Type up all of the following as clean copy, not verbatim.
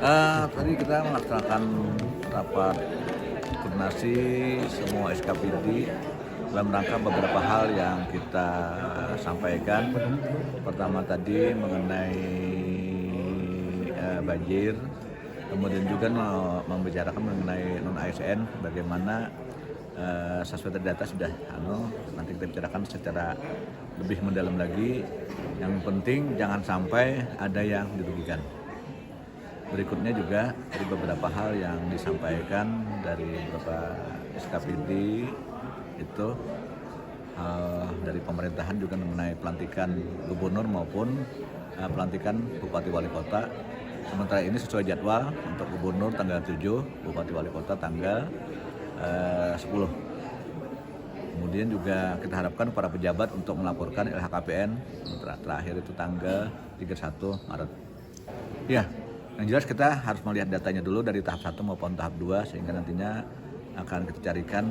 Tadi kita melaksanakan rapat koordinasi semua SKPD dalam rangka beberapa hal yang kita sampaikan. Pertama tadi mengenai banjir, kemudian juga membicarakan mengenai non-ASN, bagaimana sesuai data sudah nanti kita bicarakan secara lebih mendalam lagi. Yang penting jangan sampai ada yang dirugikan. Berikutnya juga ada beberapa hal yang disampaikan dari beberapa SKPD itu dari pemerintahan juga mengenai pelantikan gubernur maupun pelantikan bupati wali kota. Sementara ini sesuai jadwal untuk gubernur tanggal 7, bupati wali kota tanggal 10. Kemudian juga kita harapkan para pejabat untuk melaporkan LHKPN terakhir itu tanggal 31 Maret. Ya, yang jelas kita harus melihat datanya dulu dari tahap 1 maupun tahap 2 sehingga nantinya akan kita carikan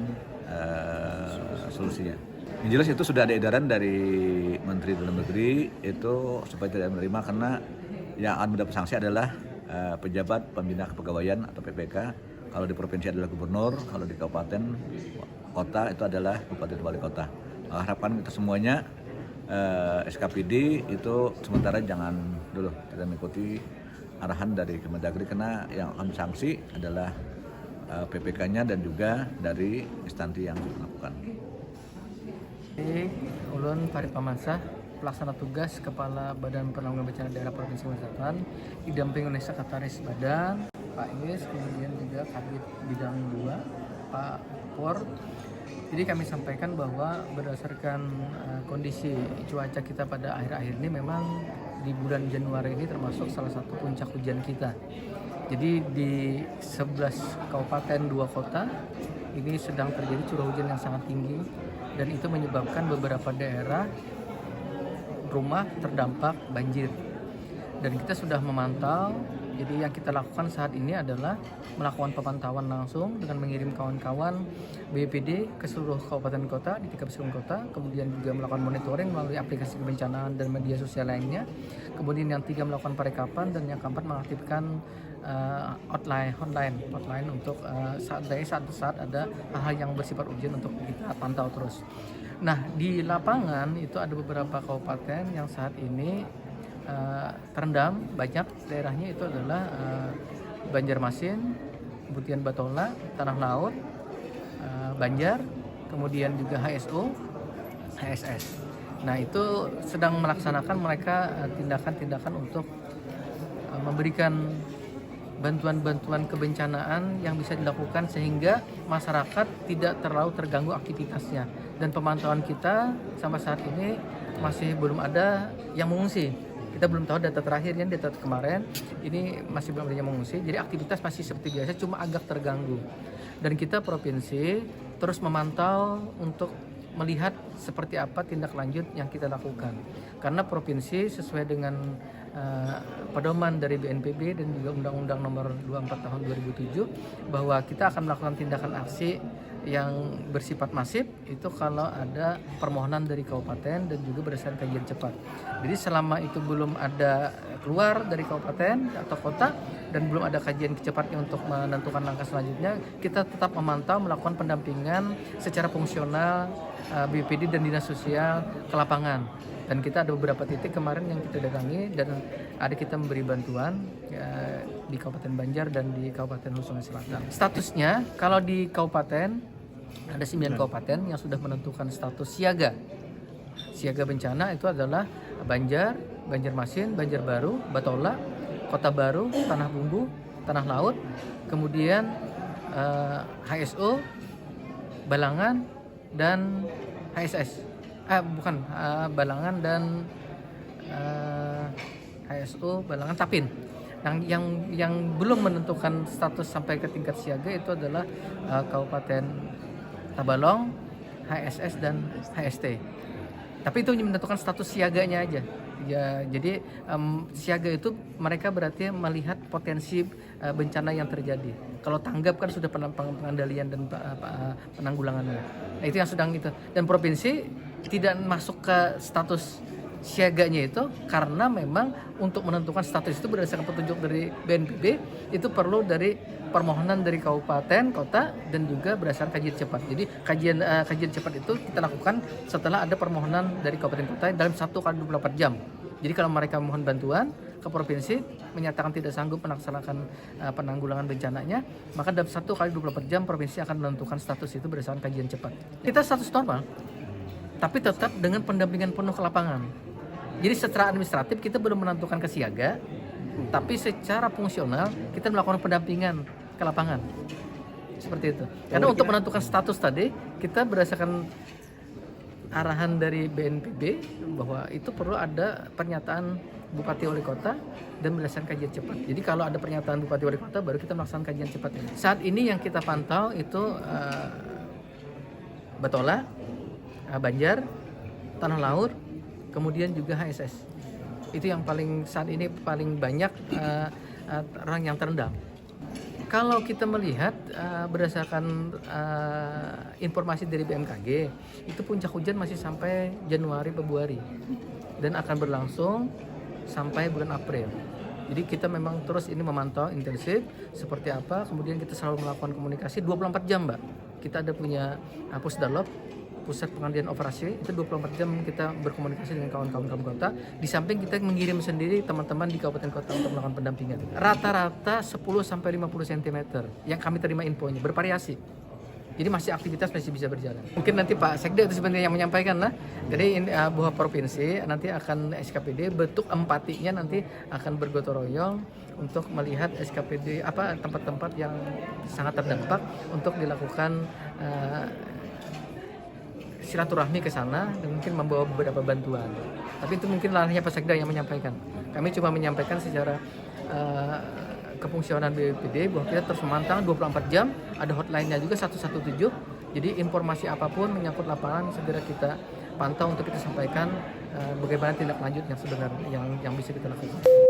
solusinya. Yang jelas itu sudah ada edaran dari Menteri Dalam Negeri itu supaya tidak menerima, karena yang akan mendapat sanksi adalah pejabat pembina kepegawaian atau PPK. Kalau di provinsi adalah gubernur, kalau di kabupaten kota itu adalah bupati dan wali kota. Harapan kita semuanya SKPD itu sementara jangan dulu kita mengikuti arahan dari Kemendagri, karena yang akan sanksi adalah PPK-nya dan juga dari instansi yang melakukan. Ulun Farid Pamansah, pelaksana tugas Kepala Badan Penanggulangan Bencana Daerah Provinsi Sulawesi Selatan, didampingi oleh Sekretaris Badan Pak Is, kemudian juga Kabid Bidang 2 Pak Por. Jadi kami sampaikan bahwa berdasarkan kondisi cuaca kita pada akhir-akhir ini, memang di bulan Januari ini termasuk salah satu puncak hujan kita. Jadi di 11 kabupaten 2 kota ini sedang terjadi curah hujan yang sangat tinggi, dan itu menyebabkan beberapa daerah rumah terdampak banjir. Dan kita sudah memantau. Jadi yang kita lakukan saat ini adalah melakukan pemantauan langsung dengan mengirim kawan-kawan BPD ke seluruh kabupaten kota di 13 kota, kemudian juga melakukan monitoring melalui aplikasi kebencanaan dan media sosial lainnya. Kemudian yang 3 melakukan perekapan, dan yang keempat mengaktifkan hotline untuk saat ada hal-hal yang bersifat urgent untuk kita pantau terus. Nah, di lapangan itu ada beberapa kabupaten yang saat ini terendam. Banyak daerahnya itu adalah Banjarmasin, kemudian Batola, Tanah Laut, Banjar, kemudian juga HSO, HSS. Nah, itu sedang melaksanakan mereka tindakan-tindakan untuk memberikan bantuan-bantuan kebencanaan yang bisa dilakukan sehingga masyarakat tidak terlalu terganggu aktivitasnya. Dan pemantauan kita sampai saat ini masih belum ada yang mengungsi. Kita belum tahu data terakhirnya, data kemarin ini masih belum ada yang mengungsi. Jadi aktivitas masih seperti biasa, cuma agak terganggu. Dan kita provinsi terus memantau untuk melihat seperti apa tindak lanjut yang kita lakukan. Karena provinsi sesuai dengan pedoman dari BNPB dan juga Undang-Undang Nomor 24 Tahun 2007 bahwa kita akan melakukan tindakan aksi yang bersifat masif itu kalau ada permohonan dari kabupaten dan juga berdasarkan kajian cepat. Jadi selama itu belum ada keluar dari kabupaten atau kota dan belum ada kajian cepatnya untuk menentukan langkah selanjutnya, kita tetap memantau, melakukan pendampingan secara fungsional BPD dan Dinas Sosial ke lapangan. Dan kita ada beberapa titik kemarin yang kita datangi dan ada kita memberi bantuan di Kabupaten Banjar dan di Kabupaten Sulawesi Selatan. Statusnya kalau di kabupaten ada 9 kabupaten yang sudah menentukan status siaga. Siaga bencana itu adalah Banjar, Banjarmasin, Banjarbaru, Batola, Kota Baru, Tanah Bumbu, Tanah Laut, kemudian HSO, Balangan, dan HSS. Balangan dan HSO, Balangan, Tapin. Yang belum menentukan status sampai ke tingkat siaga itu adalah Kabupaten Tabalong, HSS, dan HST. Tapi itu menentukan status siaganya aja. Ya, jadi siaga itu mereka berarti melihat potensi bencana yang terjadi. Kalau tanggap kan sudah pengendalian dan penanggulangannya. Nah, itu yang sedang itu. Dan provinsi tidak masuk ke status siaganya itu karena memang untuk menentukan status itu berdasarkan petunjuk dari BNPB itu perlu dari permohonan dari kabupaten, kota, dan juga berdasarkan kajian cepat. Jadi kajian cepat itu kita lakukan setelah ada permohonan dari kabupaten kota dalam 1 kali 24 jam. Jadi kalau mereka mohon bantuan ke provinsi menyatakan tidak sanggup melaksanakan penanggulangan bencananya, maka dalam 1 kali 24 jam provinsi akan menentukan status itu berdasarkan kajian cepat. Kita status normal, tapi tetap dengan pendampingan penuh ke lapangan. Jadi secara administratif kita belum menentukan ke siaga, tapi secara fungsional kita melakukan pendampingan ke lapangan. Seperti itu. Karena untuk menentukan status tadi, kita berdasarkan arahan dari BNPB bahwa itu perlu ada pernyataan Bupati Wali Kota dan berdasarkan kajian cepat. Jadi kalau ada pernyataan Bupati Wali Kota baru kita melaksanakan kajian cepat ini. Saat ini yang kita pantau itu Batola, Banjar, Tanah Laut, kemudian juga HSS. Itu yang saat ini paling banyak orang yang terendam. Kalau kita melihat berdasarkan informasi dari BMKG, itu puncak hujan masih sampai Januari Februari dan akan berlangsung sampai bulan April. Jadi kita memang terus ini memantau intensif seperti apa, kemudian kita selalu melakukan komunikasi 24 jam, Mbak. Kita ada punya Pusdalop, Pusat Pengendalian Operasi, itu 24 jam kita berkomunikasi dengan kawan-kawan kota. Di samping kita mengirim sendiri teman-teman di kabupaten kota untuk melakukan pendampingan. Rata-rata 10-50 cm yang kami terima infonya, bervariasi. Jadi masih aktivitas masih bisa berjalan. Mungkin nanti Pak Sekda itu sebenarnya yang menyampaikan lah. Jadi bahwa provinsi nanti akan SKPD bentuk empatinya nanti akan bergotong royong untuk melihat SKPD tempat-tempat yang sangat terdampak untuk dilakukan silaturahmi ke sana dan mungkin membawa beberapa bantuan. Tapi itu mungkin ranahnya Pak Sekda yang menyampaikan. Kami cuma menyampaikan secara kefungsionan BPD bahwa kita terus memantau 24 jam, ada hotline-nya juga 117. Jadi informasi apapun menyangkut lapangan segera kita pantau untuk kita sampaikan bagaimana tindak lanjut yang sebenarnya yang bisa kita lakukan.